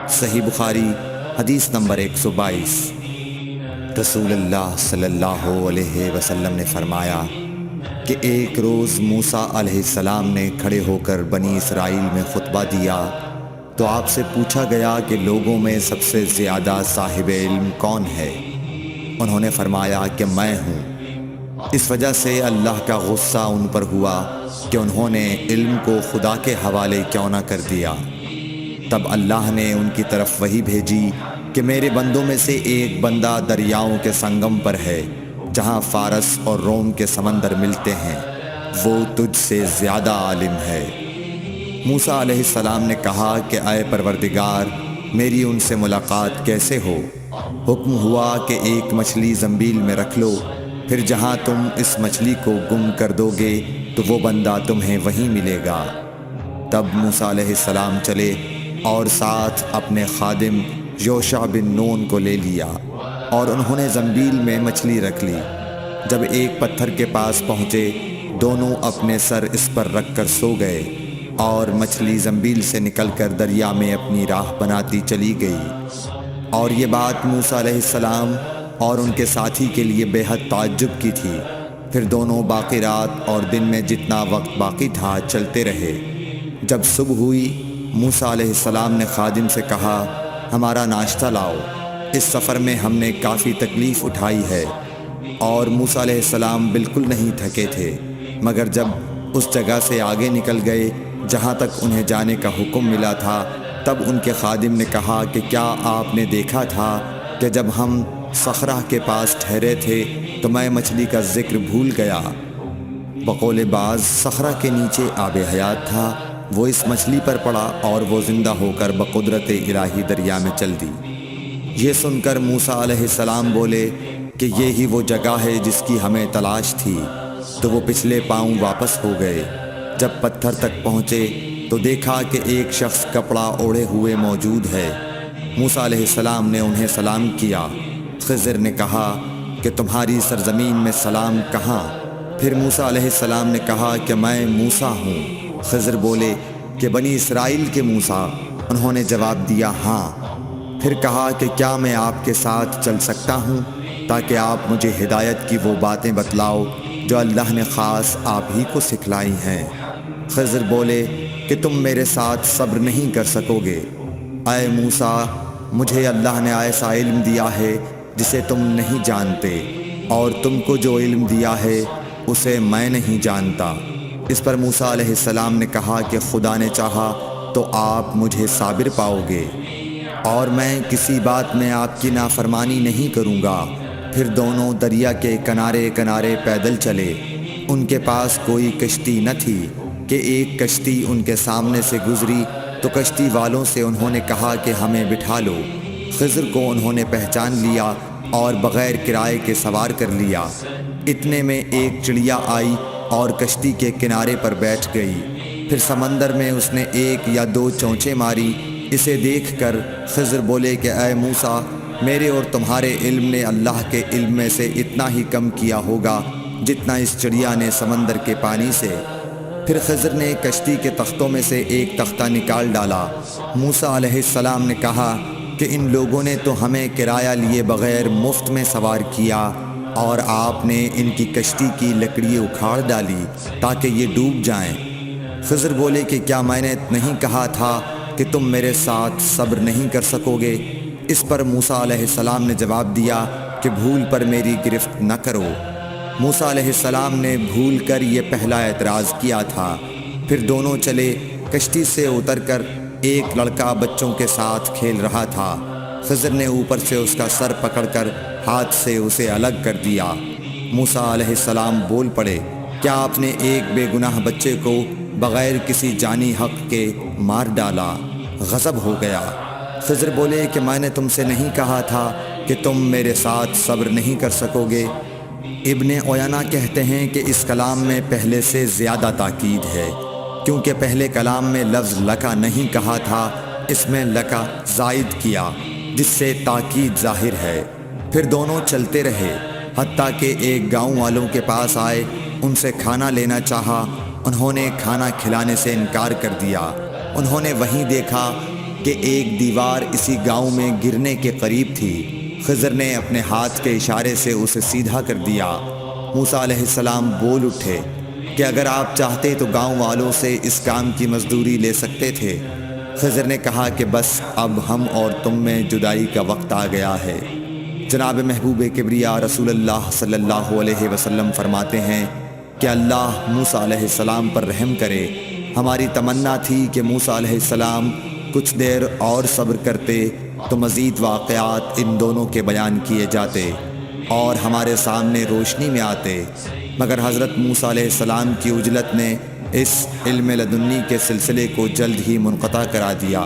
صحیح بخاری حدیث نمبر 122۔ رسول اللہ صلی اللہ علیہ وسلم نے فرمایا کہ ایک روز موسیٰ علیہ السلام نے کھڑے ہو کر بنی اسرائیل میں خطبہ دیا تو آپ سے پوچھا گیا کہ لوگوں میں سب سے زیادہ صاحب علم کون ہے؟ انہوں نے فرمایا کہ میں ہوں۔ اس وجہ سے اللہ کا غصہ ان پر ہوا کہ انہوں نے علم کو خدا کے حوالے کیوں نہ کر دیا۔ تب اللہ نے ان کی طرف وحی بھیجی کہ میرے بندوں میں سے ایک بندہ دریاؤں کے سنگم پر ہے جہاں فارس اور روم کے سمندر ملتے ہیں، وہ تجھ سے زیادہ عالم ہے۔ موسیٰ علیہ السلام نے کہا کہ اے پروردگار، میری ان سے ملاقات کیسے ہو؟ حکم ہوا کہ ایک مچھلی زنبیل میں رکھ لو، پھر جہاں تم اس مچھلی کو گم کر دو گے تو وہ بندہ تمہیں وہیں ملے گا۔ تب موسیٰ علیہ السلام چلے اور ساتھ اپنے خادم یوشع بن نون کو لے لیا اور انہوں نے زنبیل میں مچھلی رکھ لی۔ جب ایک پتھر کے پاس پہنچے، دونوں اپنے سر اس پر رکھ کر سو گئے اور مچھلی زنبیل سے نکل کر دریا میں اپنی راہ بناتی چلی گئی۔ اور یہ بات موسیٰ علیہ السلام اور ان کے ساتھی کے لیے بے حد تعجب کی تھی۔ پھر دونوں باقی رات اور دن میں جتنا وقت باقی تھا چلتے رہے۔ جب صبح ہوئی، موسیٰ علیہ السلام نے خادم سے کہا، ہمارا ناشتہ لاؤ، اس سفر میں ہم نے کافی تکلیف اٹھائی ہے۔ اور موسیٰ علیہ السلام بالکل نہیں تھکے تھے، مگر جب اس جگہ سے آگے نکل گئے جہاں تک انہیں جانے کا حکم ملا تھا، تب ان کے خادم نے کہا کہ کیا آپ نے دیکھا تھا کہ جب ہم صخرہ کے پاس ٹھہرے تھے تو میں مچھلی کا ذکر بھول گیا؟ بقول بعض صخرہ کے نیچے آب حیات تھا، وہ اس مچھلی پر پڑا اور وہ زندہ ہو کر بقدرت الہی دریا میں چل دی۔ یہ سن کر موسیٰ علیہ السلام بولے کہ یہ ہی وہ جگہ ہے جس کی ہمیں تلاش تھی، تو وہ پچھلے پاؤں واپس ہو گئے۔ جب پتھر تک پہنچے تو دیکھا کہ ایک شخص کپڑا اوڑھے ہوئے موجود ہے۔ موسیٰ علیہ السلام نے انہیں سلام کیا۔ خضر نے کہا کہ تمہاری سرزمین میں سلام کہاں؟ پھر موسیٰ علیہ السلام نے کہا کہ میں موسیٰ ہوں۔ خضر بولے کہ بنی اسرائیل کے موسیٰ؟ انہوں نے جواب دیا ہاں۔ پھر کہا کہ کیا میں آپ کے ساتھ چل سکتا ہوں تاکہ آپ مجھے ہدایت کی وہ باتیں بتلاؤ جو اللہ نے خاص آپ ہی کو سکھلائی ہیں؟ خضر بولے کہ تم میرے ساتھ صبر نہیں کر سکو گے۔ اے موسیٰ، مجھے اللہ نے ایسا علم دیا ہے جسے تم نہیں جانتے، اور تم کو جو علم دیا ہے اسے میں نہیں جانتا۔ اس پر موسیٰ علیہ السلام نے کہا کہ خدا نے چاہا تو آپ مجھے صابر پاؤ گے، اور میں کسی بات میں آپ کی نافرمانی نہیں کروں گا۔ پھر دونوں دریا کے کنارے کنارے پیدل چلے۔ ان کے پاس کوئی کشتی نہ تھی کہ ایک کشتی ان کے سامنے سے گزری تو کشتی والوں سے انہوں نے کہا کہ ہمیں بٹھا لو۔ خضر کو انہوں نے پہچان لیا اور بغیر کرائے کے سوار کر لیا۔ اتنے میں ایک چڑیا آئی اور کشتی کے کنارے پر بیٹھ گئی۔ پھر سمندر میں اس نے ایک یا دو چونچیں ماری۔ اسے دیکھ کر خضر بولے کہ اے موسیٰ، میرے اور تمہارے علم نے اللہ کے علم میں سے اتنا ہی کم کیا ہوگا جتنا اس چڑیا نے سمندر کے پانی سے۔ پھر خضر نے کشتی کے تختوں میں سے ایک تختہ نکال ڈالا۔ موسیٰ علیہ السلام نے کہا کہ ان لوگوں نے تو ہمیں کرایہ لیے بغیر مفت میں سوار کیا، اور آپ نے ان کی کشتی کی لکڑی اکھاڑ ڈالی تاکہ یہ ڈوب جائیں۔ خضر بولے کہ کیا میں نے نہیں کہا تھا کہ تم میرے ساتھ صبر نہیں کر سکو گے؟ اس پر موسیٰ علیہ السلام نے جواب دیا کہ بھول پر میری گرفت نہ کرو۔ موسیٰ علیہ السلام نے بھول کر یہ پہلا اعتراض کیا تھا۔ پھر دونوں چلے۔ کشتی سے اتر کر ایک لڑکا بچوں کے ساتھ کھیل رہا تھا۔ خضر نے اوپر سے اس کا سر پکڑ کر ہاتھ سے اسے الگ کر دیا۔ موسیٰ علیہ السلام بول پڑے، کیا آپ نے ایک بے گناہ بچے کو بغیر کسی جانی حق کے مار ڈالا؟ غضب ہو گیا۔ خضر بولے کہ میں نے تم سے نہیں کہا تھا کہ تم میرے ساتھ صبر نہیں کر سکو گے؟ ابن عیینہ کہتے ہیں کہ اس کلام میں پہلے سے زیادہ تاکید ہے، کیونکہ پہلے کلام میں لفظ لکا نہیں کہا تھا، اس میں لکا زائد کیا، جس سے تاکید ظاہر ہے۔ پھر دونوں چلتے رہے، حتیٰ کہ ایک گاؤں والوں کے پاس آئے، ان سے کھانا لینا چاہا۔ انہوں نے کھانا کھلانے سے انکار کر دیا۔ انہوں نے وہیں دیکھا کہ ایک دیوار اسی گاؤں میں گرنے کے قریب تھی۔ خضر نے اپنے ہاتھ کے اشارے سے اسے سیدھا کر دیا۔ موسیٰ علیہ السلام بول اٹھے کہ اگر آپ چاہتے تو گاؤں والوں سے اس کام کی مزدوری لے سکتے تھے۔ خضر نے کہا کہ بس اب ہم اور تم میں جدائی کا وقت آ گیا ہے۔ جناب محبوب کبریا رسول اللہ صلی اللہ علیہ وسلم فرماتے ہیں کہ اللہ موسیٰ علیہ السلام پر رحم کرے۔ ہماری تمنا تھی کہ موسیٰ علیہ السلام کچھ دیر اور صبر کرتے تو مزید واقعات ان دونوں کے بیان کیے جاتے اور ہمارے سامنے روشنی میں آتے، مگر حضرت موسیٰ علیہ السلام کی عجلت نے اس علم لدنی کے سلسلے کو جلد ہی منقطع کرا دیا۔